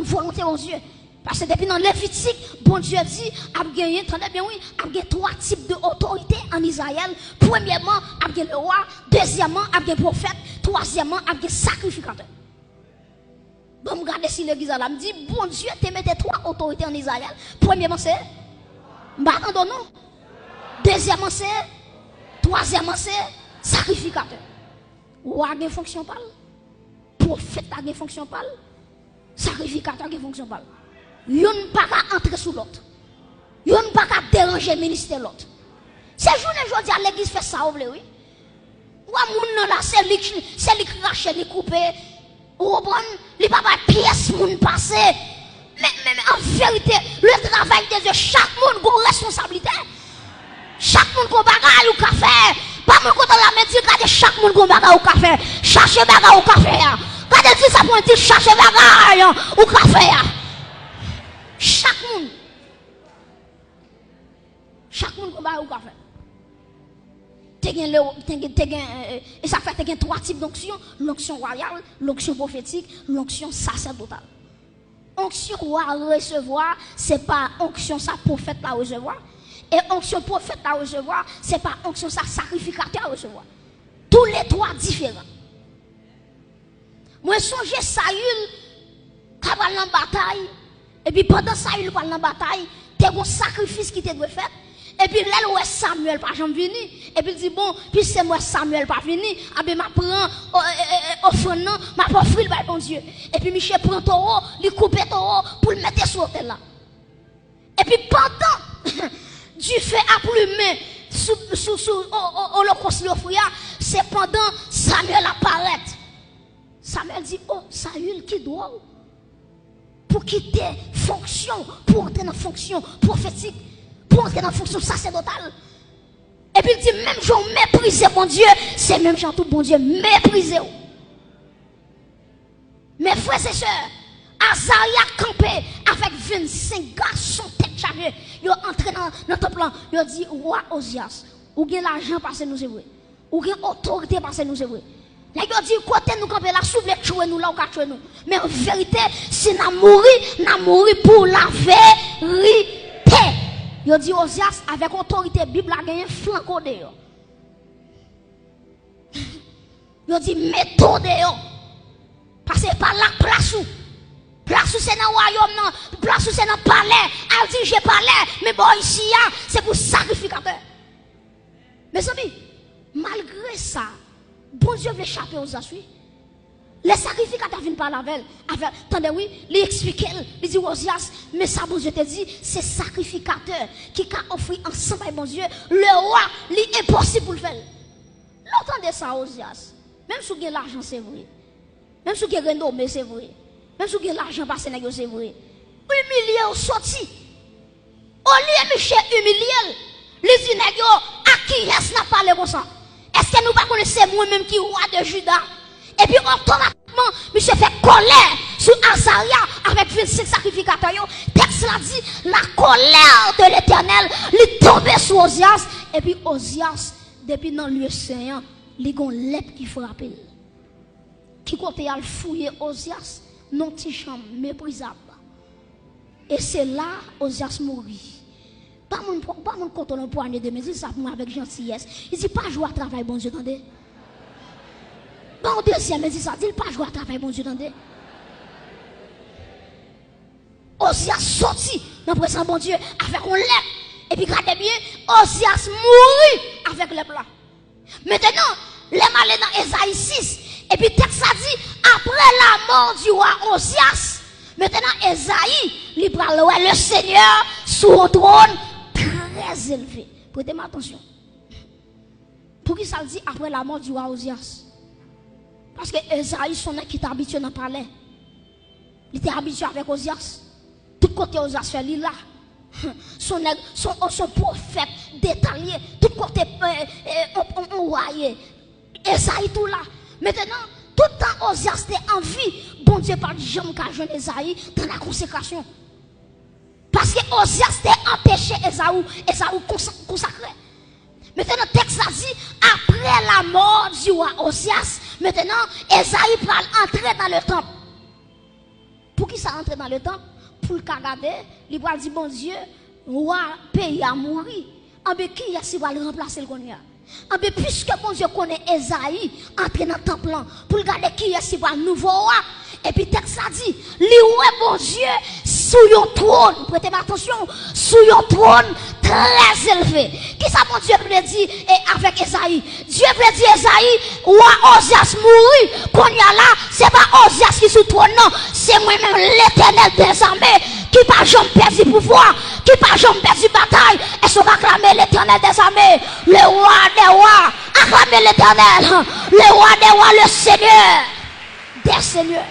prendre volonté aux Dieu. Parce que depuis dans Lévitique, bon Dieu dit, a gagné, entendez bien oui, a gagné 3 types d'autorité en Israël. Premièrement, a gagné le roi. Deuxièmement, a gagné le prophète. Troisièmement, a gagné le sacrificateur. Bon, regardez si l'église a dit, bon Dieu, te mette 3 autorités en Israël. Premièrement, c'est, non. Deuxièmement, c'est, troisièmement, c'est, sacrificateur. Roi a une fonction pas. Prophète a une fonction pas. Sacrificateur a une fonction pas. Yon pas qu'à entrer sous l'autre. Yon pas qu'à déranger le ministère de l'autre. Ces journées aujourd'hui à l'église fait ça, oui. Ou à moun là, c'est lui qui rache, lui coupe. Ou bon, li pas pièce moun passé. Mais en vérité, le travail de Dieu, chaque monde a une responsabilité. Chaque monde a un bagage ou café. Pas mon côté la médecine, quand chaque monde a un bagage ou café. Cherchez bagage ou café. Quand dit ça pour dire cherchez bagage ou café. Chaque monde a un bagage ou café. Et ça fait que 3 types d'onction: l'onction royale, l'onction prophétique, l'onction sacerdotale. Onction royale recevoir, c'est pas onction ça prophète à recevoir. Et onction prophète à recevoir, c'est pas onction ça sacrificateur à recevoir. Tous les 3 différents. Moi, songe Saül, qui va dans la bataille, et puis pendant Saül va dans la bataille, il y a un sacrifice qui te doit faire. Et puis là, où est Samuel pas jamais venu. Et puis il dit, bon, puis c'est moi Samuel pas venu. Ah ben, je prends offrande, je offrir le bon Dieu. Et puis Michel prend taureau, il coupe taureau pour le mettre sur l'autel là. Et puis pendant, du fait à plumer sous l'holocauste l'offrir, c'est pendant Samuel apparaît. Samuel dit, oh, Saül qui doit pour quitter fonction, pour entrer dans fonction prophétique, pour entrer dans fonction sacerdotale. Et puis il dit, même gens méprisé mon Dieu, c'est même gens tout bon Dieu méprisé. Mes frères et sœurs, Azaria campé avec 25 garçons tête chargée. Ils sont entrés dans le temple, ils ont dit, roi Osias, ou bien l'argent parce que nous c'est vrai, ou bien autorité parce que nous c'est vrai. Là, ils ont dit, côté nous camper là, souffle tuer nous là, ou tuer nous. Mais en vérité, si nous mourons pour la vérité. Ils ont dit, Osias, avec autorité, Bible a gagné flanco de yo. Ils ont dit, méthode yo. Parce que par la place où c'est dans le royaume, non. Place où c'est dans le palais. Elle dit, j'ai parlé, mais bon, ici, c'est pour sacrificateur. Mes amis, malgré ça, bon Dieu veut échapper aux assuits. Les sacrificateurs viennent par la veille. Attendez, oui, il explique, il dit, Osias, mais ça, bon Dieu te dit, c'est sacrificateur qui a offert ensemble avec bon Dieu. Le roi, il est impossible pour le faire. L'entendez ça, Osias. Même si vous avez l'argent, c'est vrai. Même si vous avez renommé, c'est vrai. Même si vous avez l'argent passé, c'est vrai. Humilié ou sorti. Au lieu de Michel humilié, les dit, à qui est-ce n'a pas comme ça? Est-ce que nous ne connaissons pas moi-même qui est roi de Juda? Et puis automatiquement, monsieur fait colère sur Azaria avec 25 sacrificateurs. Texte l'a dit, la colère de l'Éternel lui tombait sur Osias. Et puis Osias, depuis dans le lieu saint, il y a une lèpre qui frappe. Qui côté à fouiller Osias, non petit chambre méprisable. Et c'est là Osias mourit. Pas mon compte le poignet de mes ça pour avec gentillesse. Il dit pas jouer à travail bon Dieu, attendez. Bon deuxième il dit ça, dit pas jouer à travail bon Dieu, attendez. Osias sorti dans le présent bon Dieu avec un lèpre. Et puis regardez bien, Osias mourit avec le plat. Maintenant, les malins dans Esaïe 6. Et puis texte a dit, après la mort du roi Osias, maintenant Esaïe, il prend le Seigneur sur un trône très élevé. Prêtez attention. Pour qui ça dit après la mort du roi Osias? Parce que Esaïe, son qui était habitué dans le palais. Il était habitué avec Osias. Tout côté Osias fait lui là. Son prophète détaillé. Tout côté on voyait. Esaïe tout là. Maintenant, tout le temps Osias était en vie. Bon Dieu pas de jamais qu'à jeune Esaïe dans la consécration. Parce que Osias était empêché Esaü consacré. Maintenant, le texte a dit, après la mort du roi Osias, maintenant, Esaïe va entrer dans le temple. Pour qui ça entre dans le temps? Pour le regarder, il va dire, bon Dieu, roi pays à mourir. En bien, qui est-ce qui va le remplacer le Konya? En bien, puisque bon Dieu connaît Esaïe, entre dans le temple, pour regarder qui est-ce qui va le nouveau roi. Et puis, texte ça dit, ouais, bon Dieu, sous un trône, prêtez attention, sous un trône très élevé. Qui ça, mon Dieu, peut dire avec Esaïe? Dieu peut dire, Esaïe, roi Osias mourir, qu'on y a là, c'est pas Osias qui sous trône, non, c'est moi-même l'éternel des armées, qui pas jamais perdu pouvoir, qui pas jamais perdu bataille, et sont acclamer l'éternel des armées, le roi des rois, acclamer l'éternel, le roi des rois, le Seigneur des seigneurs.